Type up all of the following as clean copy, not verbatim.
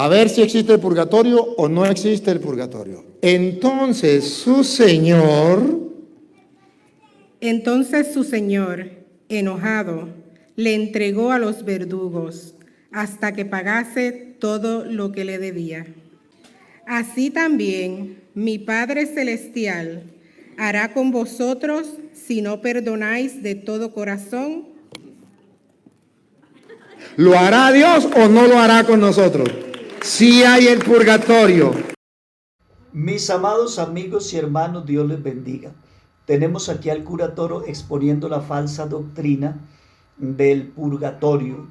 a ver si existe el purgatorio o no existe el purgatorio. Entonces su señor, enojado, le entregó a los verdugos hasta que pagase todo lo que le debía. Así también mi Padre Celestial hará con vosotros si no perdonáis de todo corazón. ¿lo hará Dios o no lo hará con nosotros? Sí hay el purgatorio. Mis amados amigos y hermanos, Dios les bendiga. Tenemos aquí al cura Toro exponiendo la falsa doctrina del purgatorio.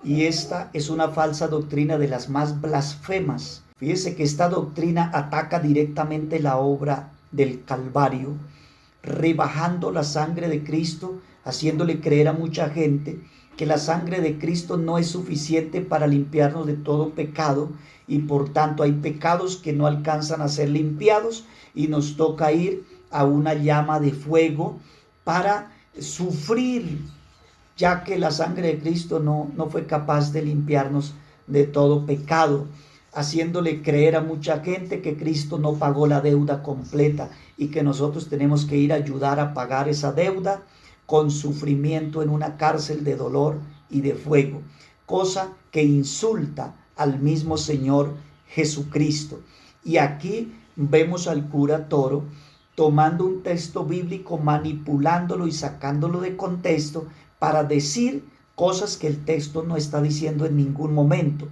Y esta es una falsa doctrina de las más blasfemas. Fíjese que esta doctrina ataca directamente la obra del Calvario, rebajando la sangre de Cristo, haciéndole creer a mucha gente que la sangre de Cristo no es suficiente para limpiarnos de todo pecado, y por tanto hay pecados que no alcanzan a ser limpiados y nos toca ir a una llama de fuego para sufrir, ya que la sangre de Cristo no fue capaz de limpiarnos de todo pecado, haciéndole creer a mucha gente que Cristo no pagó la deuda completa y que nosotros tenemos que ir a ayudar a pagar esa deuda con sufrimiento en una cárcel de dolor y de fuego, cosa que insulta al mismo Señor Jesucristo. Y aquí vemos al cura Toro tomando un texto bíblico, manipulándolo y sacándolo de contexto para decir cosas que el texto no está diciendo en ningún momento.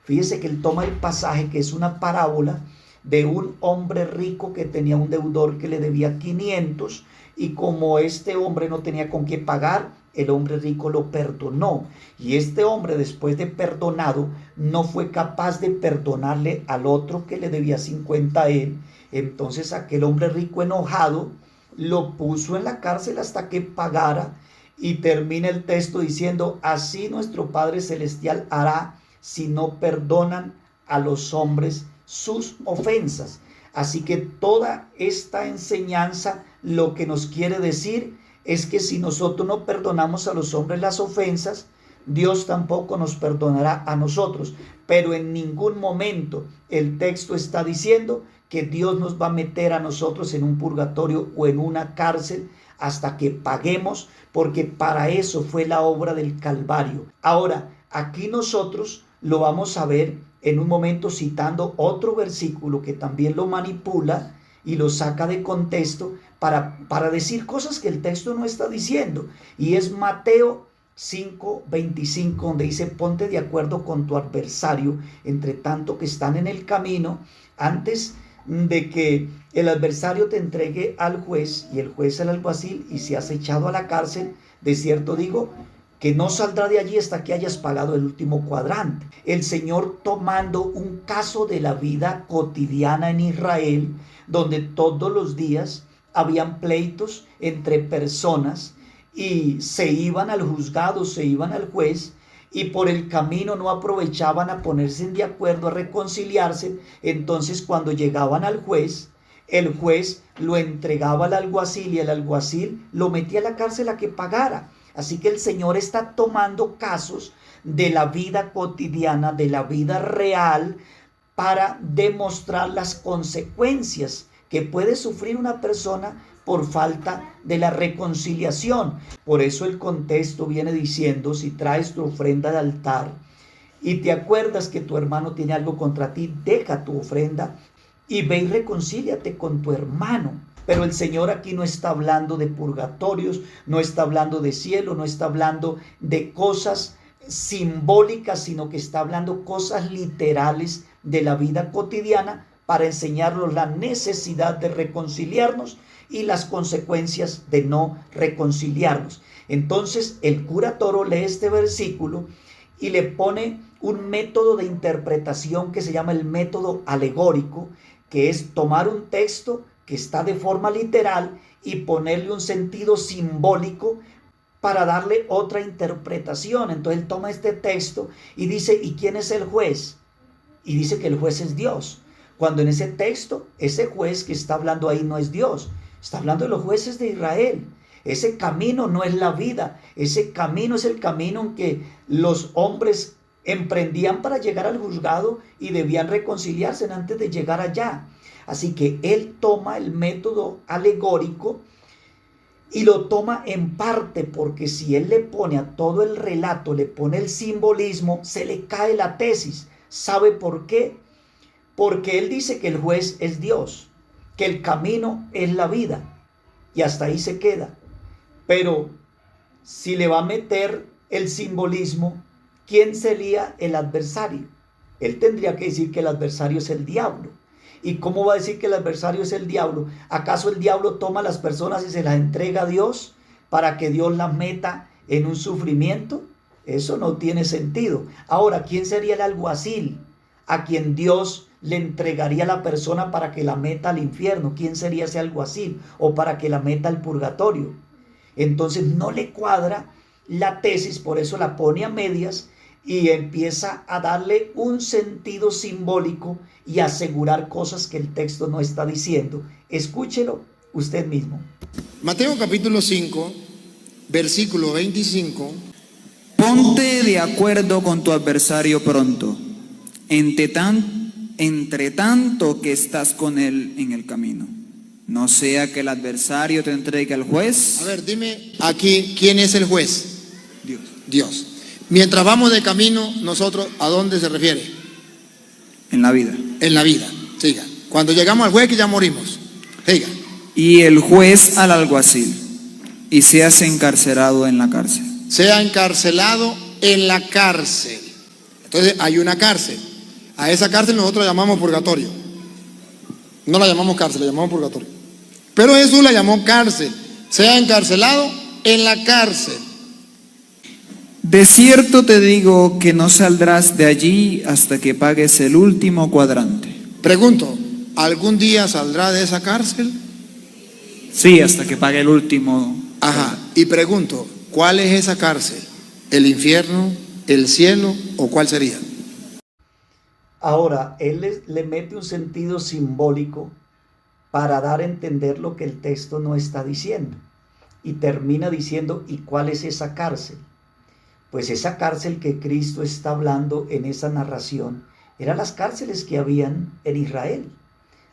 Fíjese que él toma el pasaje que es una parábola de un hombre rico que tenía un deudor que le debía 500, y como este hombre no tenía con qué pagar, el hombre rico lo perdonó, y este hombre, después de perdonado, no fue capaz de perdonarle al otro que le debía 50 a él. Entonces aquel hombre rico, enojado, lo puso en la cárcel hasta que pagara, y termina el texto diciendo: así nuestro Padre Celestial hará si no perdonan a los hombres sus ofensas. Así que toda esta enseñanza lo que nos quiere decir es que si nosotros no perdonamos a los hombres las ofensas, Dios tampoco nos perdonará a nosotros. Pero en ningún momento el texto está diciendo que Dios nos va a meter a nosotros en un purgatorio o en una cárcel hasta que paguemos, porque para eso fue la obra del Calvario. Ahora, aquí nosotros lo vamos a ver en un momento citando otro versículo que también lo manipula y lo saca de contexto para decir cosas que el texto no está diciendo. Y es Mateo 5:25, donde dice: ponte de acuerdo con tu adversario entre tanto que están en el camino, antes de que el adversario te entregue al juez y el juez al alguacil, y si has echado a la cárcel, de cierto digo que no saldrá de allí hasta que hayas pagado el último cuadrante. El Señor tomando un caso de la vida cotidiana en Israel, donde todos los días habían pleitos entre personas y se iban al juzgado, se iban al juez, y por el camino no aprovechaban a ponerse de acuerdo, a reconciliarse. Entonces cuando llegaban al juez, el juez lo entregaba al alguacil y el alguacil lo metía a la cárcel a que pagara. Así que el Señor está tomando casos de la vida cotidiana, de la vida real, para demostrar las consecuencias que puede sufrir una persona por falta de la reconciliación. Por eso el contexto viene diciendo: si traes tu ofrenda de altar y te acuerdas que tu hermano tiene algo contra ti, deja tu ofrenda y ve y reconcíliate con tu hermano. Pero el Señor aquí no está hablando de purgatorios, no está hablando de cielo, no está hablando de cosas simbólicas, sino que está hablando cosas literales de la vida cotidiana para enseñarnos la necesidad de reconciliarnos y las consecuencias de no reconciliarnos. Entonces el cura Toro lee este versículo y le pone un método de interpretación que se llama el método alegórico, que es tomar un texto que está de forma literal y ponerle un sentido simbólico para darle otra interpretación. Entonces él toma este texto y dice: ¿y quién es el juez? Y dice que el juez es Dios, cuando en ese texto ese juez que está hablando ahí no es Dios, está hablando de los jueces de Israel. Ese camino no es la vida, ese camino es el camino en que los hombres emprendían para llegar al juzgado y debían reconciliarse antes de llegar allá. Así que él toma el método alegórico y lo toma en parte, porque si él le pone a todo el relato, le pone el simbolismo, se le cae la tesis. ¿Sabe por qué? Porque él dice que el juez es Dios, que el camino es la vida, y hasta ahí se queda. Pero si le va a meter el simbolismo, ¿quién sería el adversario? Él tendría que decir que el adversario es el diablo. ¿Y cómo va a decir que el adversario es el diablo? ¿Acaso el diablo toma a las personas y se las entrega a Dios para que Dios las meta en un sufrimiento? Eso no tiene sentido. Ahora, ¿quién sería el alguacil a quien Dios le entregaría a la persona para que la meta al infierno? ¿Quién sería ese alguacil? O para que la meta al purgatorio. Entonces no le cuadra la tesis, por eso la pone a medias y empieza a darle un sentido simbólico y asegurar cosas que el texto no está diciendo. Escúchelo usted mismo. Mateo capítulo 5, versículo 25. Ponte de acuerdo con tu adversario pronto, entre tanto que estás con él en el camino. No sea que el adversario te entregue al juez. A ver, dime aquí, ¿quién es el juez? Dios. Dios. Mientras vamos de camino, nosotros, ¿a dónde se refiere? En la vida. En la vida. Siga. Cuando llegamos al juez, que ya morimos. Siga. Y el juez al alguacil, y seas encarcelado en la cárcel. Sea encarcelado en la cárcel. Entonces hay una cárcel. A esa cárcel nosotros la llamamos purgatorio. No la llamamos cárcel, la llamamos purgatorio. Pero Jesús la llamó cárcel. Sea encarcelado en la cárcel. De cierto te digo que no saldrás de allí hasta que pagues el último cuadrante. Pregunto, ¿algún día saldrá de esa cárcel? Sí, hasta que pague el último. Ajá. Y pregunto, ¿cuál es esa cárcel? ¿El infierno, el cielo o cuál sería? Ahora, él le mete un sentido simbólico para dar a entender lo que el texto no está diciendo. Y termina diciendo, ¿y cuál es esa cárcel? Pues esa cárcel que Cristo está hablando en esa narración eran las cárceles que habían en Israel,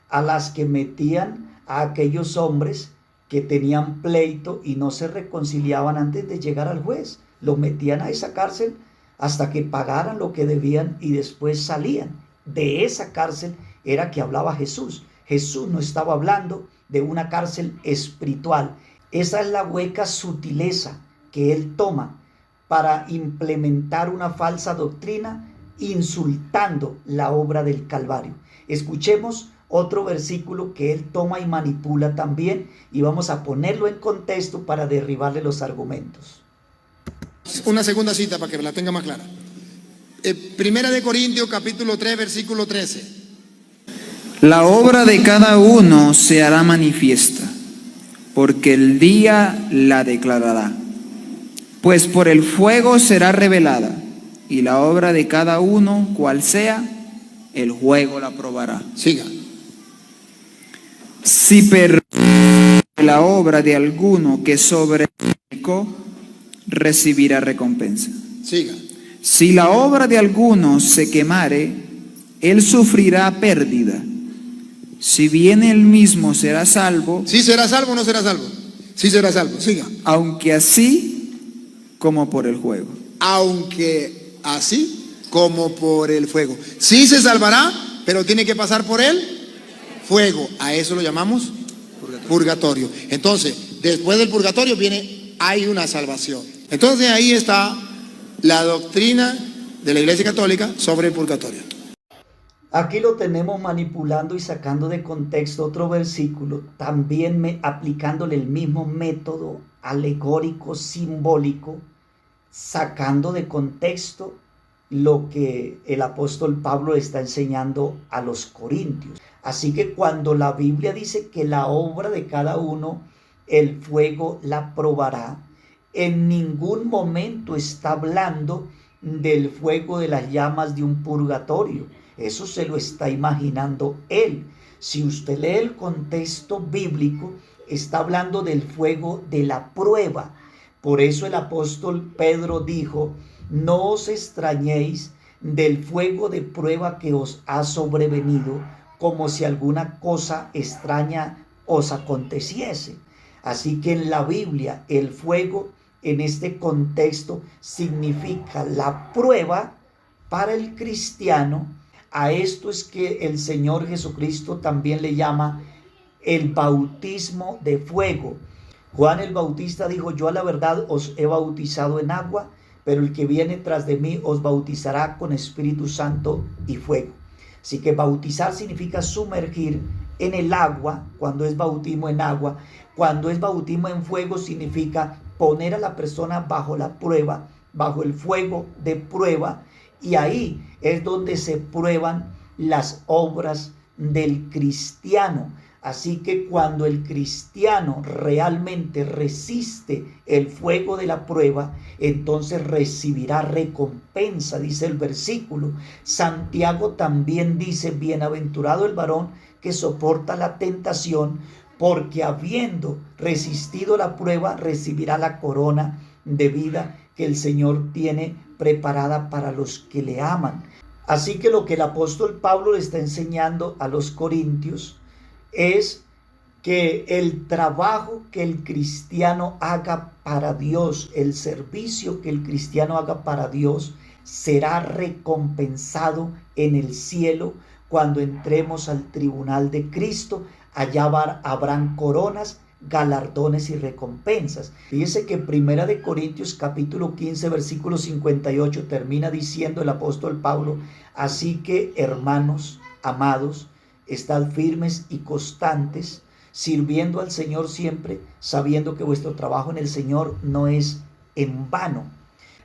a las que metían a aquellos hombres que tenían pleito y no se reconciliaban antes de llegar al juez. Los metían a esa cárcel hasta que pagaran lo que debían y después salían. De esa cárcel era que hablaba Jesús. Jesús no estaba hablando de una cárcel espiritual. Esa es la hueca sutileza que él toma para implementar una falsa doctrina, insultando la obra del Calvario. Escuchemos otro versículo que él toma y manipula también, y vamos a ponerlo en contexto para derribarle los argumentos. Una segunda cita para que la tenga más clara. Primera de Corintios capítulo 3, versículo 13. La obra de cada uno se hará manifiesta, porque el día la declarará. Pues por el fuego será revelada, y la obra de cada uno, cual sea, el fuego la probará. Siga. Si perdiere la obra de alguno que sobreedificó, recibirá recompensa. Siga. Si la obra de alguno se quemare, él sufrirá pérdida. Si bien él mismo será salvo, ¿Sí será salvo o no será salvo? Sí será salvo. Siga. aunque así como por el fuego. Aunque así como por el fuego. Sí se salvará, pero tiene que pasar por el fuego. A eso lo llamamos purgatorio. Entonces, después del purgatorio hay una salvación. Entonces ahí está la doctrina de la Iglesia Católica sobre el purgatorio. Aquí lo tenemos manipulando y sacando de contexto otro versículo, también aplicándole el mismo método alegórico, simbólico, sacando de contexto lo que el apóstol Pablo está enseñando a los corintios. Así que cuando la Biblia dice que la obra de cada uno, el fuego la probará, en ningún momento está hablando del fuego de las llamas de un purgatorio. Eso se lo está imaginando él. Si usted lee el contexto bíblico, está hablando del fuego de la prueba. Por eso el apóstol Pedro dijo, no os extrañéis del fuego de prueba que os ha sobrevenido, como si alguna cosa extraña os aconteciese. Así que en la Biblia el fuego en este contexto significa la prueba para el cristiano. A esto es que el Señor Jesucristo también le llama el bautismo de fuego. Juan el Bautista dijo: yo a la verdad os he bautizado en agua, pero el que viene tras de mí os bautizará con Espíritu Santo y fuego. Así que bautizar significa sumergir en el agua, cuando es bautismo en agua. Cuando es bautismo en fuego significa poner a la persona bajo la prueba, bajo el fuego de prueba, y ahí es donde se prueban las obras del cristiano. Así que cuando el cristiano realmente resiste el fuego de la prueba, entonces recibirá recompensa, dice el versículo. Santiago también dice: bienaventurado el varón que soporta la tentación, porque habiendo resistido la prueba, recibirá la corona de vida que el Señor tiene preparada para los que le aman. Así que lo que el apóstol Pablo le está enseñando a los corintios es que el trabajo que el cristiano haga para Dios, el servicio que el cristiano haga para Dios, será recompensado en el cielo cuando entremos al tribunal de Cristo. Allá habrán coronas, galardones y recompensas. Fíjese que Primera de Corintios capítulo 15 versículo 58 termina diciendo el apóstol Pablo: así que, hermanos amados, estad firmes y constantes, sirviendo al Señor siempre, sabiendo que vuestro trabajo en el Señor no es en vano.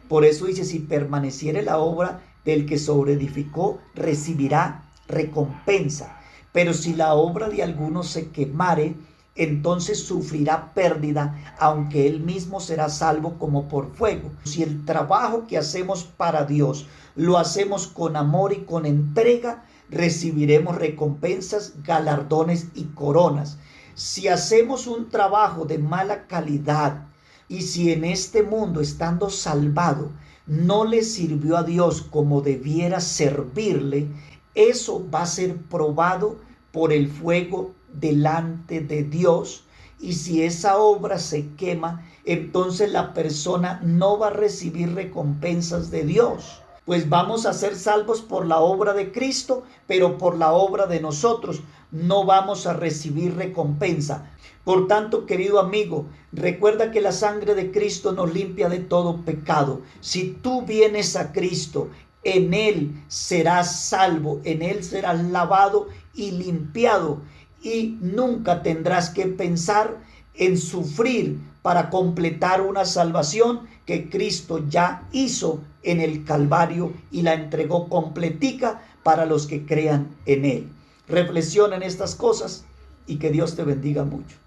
Por eso dice: si permaneciere la obra del que sobreedificó, recibirá recompensa. Pero si la obra de alguno se quemare, entonces sufrirá pérdida, aunque él mismo será salvo como por fuego. Si el trabajo que hacemos para Dios lo hacemos con amor y con entrega, recibiremos recompensas, galardones y coronas. Si hacemos un trabajo de mala calidad y si en este mundo, estando salvado, no le sirvió a Dios como debiera servirle, eso va a ser probado por el fuego delante de Dios. Y si esa obra se quema, entonces la persona no va a recibir recompensas de Dios. Pues vamos a ser salvos por la obra de Cristo, pero por la obra de nosotros no vamos a recibir recompensa. Por tanto, querido amigo, recuerda que la sangre de Cristo nos limpia de todo pecado. Si tú vienes a Cristo, en Él serás salvo, en Él serás lavado y limpiado, y nunca tendrás que pensar en sufrir para completar una salvación que Cristo ya hizo en el Calvario y la entregó completica para los que crean en Él. Reflexiona en estas cosas y que Dios te bendiga mucho.